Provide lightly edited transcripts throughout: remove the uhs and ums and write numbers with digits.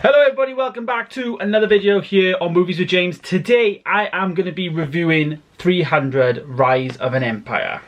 Hello everybody, welcome back to another video here on Movies with James. Today I am going to be reviewing 300 Rise of an Empire.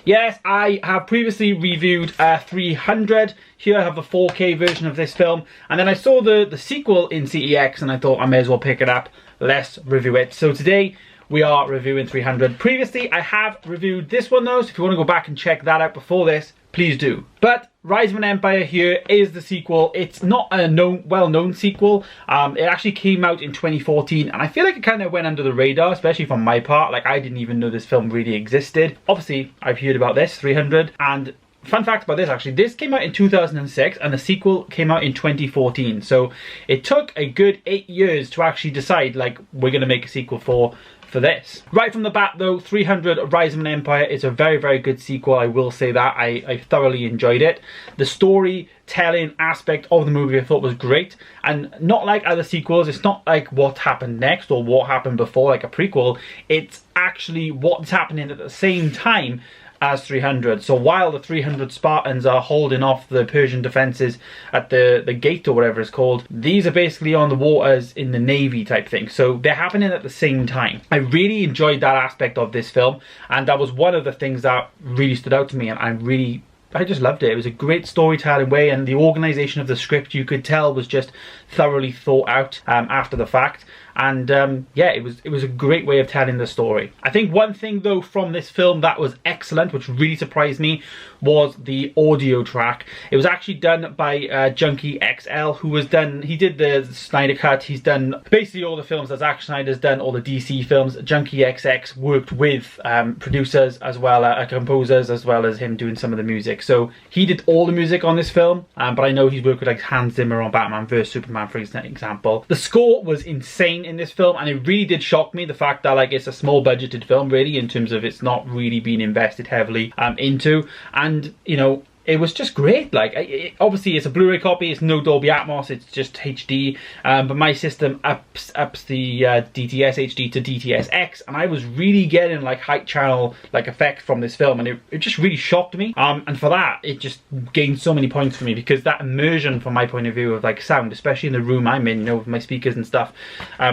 Yes, I have previously reviewed 300. Here I have the 4K version of this film, and then I saw the sequel in CEX and I thought I may as well pick it up. Let's review it. So today we are reviewing 300. Previously I have reviewed this one though, so if you want to go back and check that out before this, please do. But Rise of an Empire here is the sequel. It's not a well-known sequel. It actually came out in 2014, and I feel like it kind of went under the radar, especially from my part. Like, I didn't even know this film really existed. Obviously, I've heard about this, 300, and fun fact about this actually, this came out in 2006 and the sequel came out in 2014. So it took a good 8 years to actually decide, like, we're going to make a sequel for this. Right from the bat though, 300 Rise of an Empire is a very, very good sequel. I will say that. I thoroughly enjoyed it. The storytelling aspect of the movie I thought was great, and not like other sequels. It's not like what happened next or what happened before, like a prequel. It's actually what's happening at the same time as 300. So while the 300 Spartans are holding off the Persian defenses at the gate or whatever it's called, these are basically on the waters in the navy type thing. So they're happening at the same time. I really enjoyed that aspect of this film, and that was one of the things that really stood out to me, and I just loved it. It was a great storytelling way, and the organisation of the script, you could tell, was just thoroughly thought out after the fact. And yeah, it was a great way of telling the story. I think one thing though from this film that was excellent, which really surprised me, was the audio track. It was actually done by Junkie XL, he did the Snyder Cut. He's done basically all the films that Zack Snyder's done, all the DC films. Junkie XX worked with producers as well, composers, as well as him doing some of the music. So he did all the music on this film, but I know he's worked with like Hans Zimmer on Batman vs Superman, for example. The score was insane in this film, and it really did shock me, the fact that like it's a small budgeted film really, in terms of it's not really being invested heavily into, and you know, it was just great. Like, obviously it's a Blu-ray copy, it's no Dolby Atmos, it's just HD, but my system ups the DTS HD to DTS-X, and I was really getting like height channel like effect from this film, and it just really shocked me, and for that it just gained so many points for me, because that immersion from my point of view of like sound, especially in the room I'm in, you know, with my speakers and stuff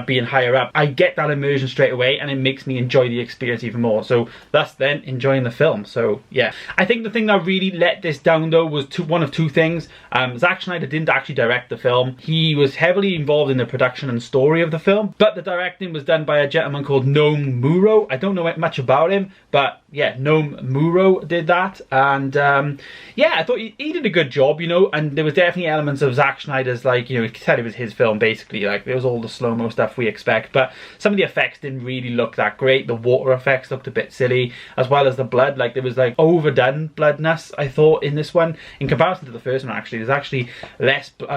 being higher up, I get that immersion straight away, and it makes me enjoy the experience even more, so thus then enjoying the film. So yeah, I think the thing that really let this down though was one of two things. Zack Snyder didn't actually direct the film. He was heavily involved in the production and story of the film, but the directing was done by a gentleman called Noam Muro. I don't know much about him, but yeah, Noam Muro did that, and yeah, I thought he did a good job, you know, and there was definitely elements of Zack Snyder's, like, you know, you could tell it was his film basically, like there was all the slow-mo stuff we expect, but some of the effects didn't really look that great. The water effects looked a bit silly, as well as the blood. Like, there was like overdone bloodness, I thought, in this one in comparison to the first one. Actually, there's actually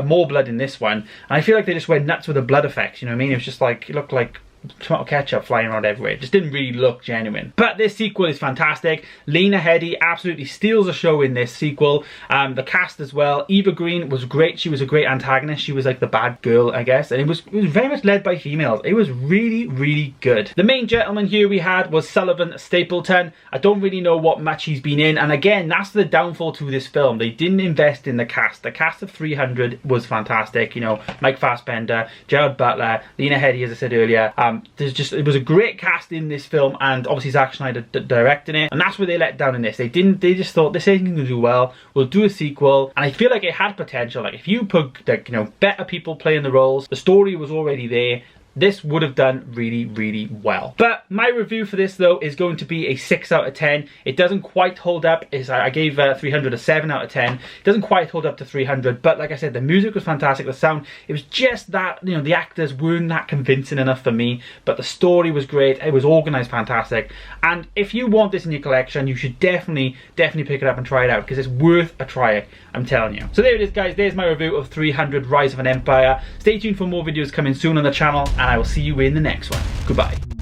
more blood in this one, and I feel like they just went nuts with the blood effects, you know what I mean? It was just like, it looked like tomato ketchup flying around everywhere. It just didn't really look genuine. But this sequel is fantastic. Lena Headey absolutely steals the show in this sequel. The cast as well. Eva Green was great. She was a great antagonist. She was like the bad girl, I guess, and it was very much led by females. It was really, really good. The main gentleman here we had was Sullivan Stapleton. I don't really know what much he's been in, and again, that's the downfall to this film. They didn't invest in the cast. The cast of 300 was fantastic. You know, Mike Fassbender, Gerard Butler, Lena Headey, as I said earlier. It was a great cast in this film, and obviously Zack Snyder directing it, and that's where they let down in this. They just thought, this ain't gonna do well, we'll do a sequel, and I feel like it had potential. Like, if you put, like, you know, better people playing the roles, the story was already there, this would have done really, really well. But my review for this though is going to be a 6 out of 10. It doesn't quite hold up. I gave 300 a 7 out of 10. It doesn't quite hold up to 300, but like I said, the music was fantastic, the sound, it was just that, you know, the actors weren't that convincing enough for me, but the story was great, it was organised fantastic, and if you want this in your collection, you should definitely pick it up and try it out, because it's worth a try, I'm telling you. So there it is, guys. There's my review of 300 Rise of an Empire. Stay tuned for more videos coming soon on the channel, and I will see you in the next one. Goodbye.